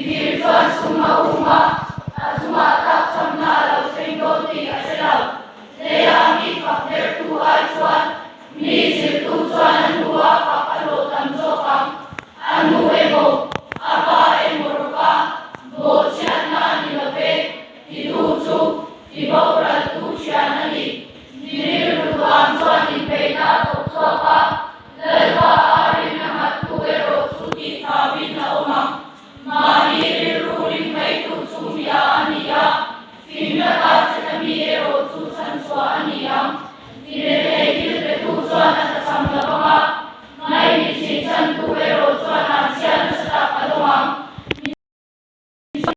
Bibir cuan suma-uma, at sumatak sa nalaw sa indoti at silaw. Layami fakter tu ay cuan, misir tu cuan ang dua kapalotan sokam. Anu emo, apa emoroka, bot siya na nilabe, titutu, ibaural tu siya na ni. Diniruduan cuan ipeta toksoka, lalba arin na matuero suti kabin na umang. Mahiriruling may tutsumia aniya, Findakat sa tabiero tusan swa aniyang, Tineregil petusan at asam na mga, May nisinsan tuwe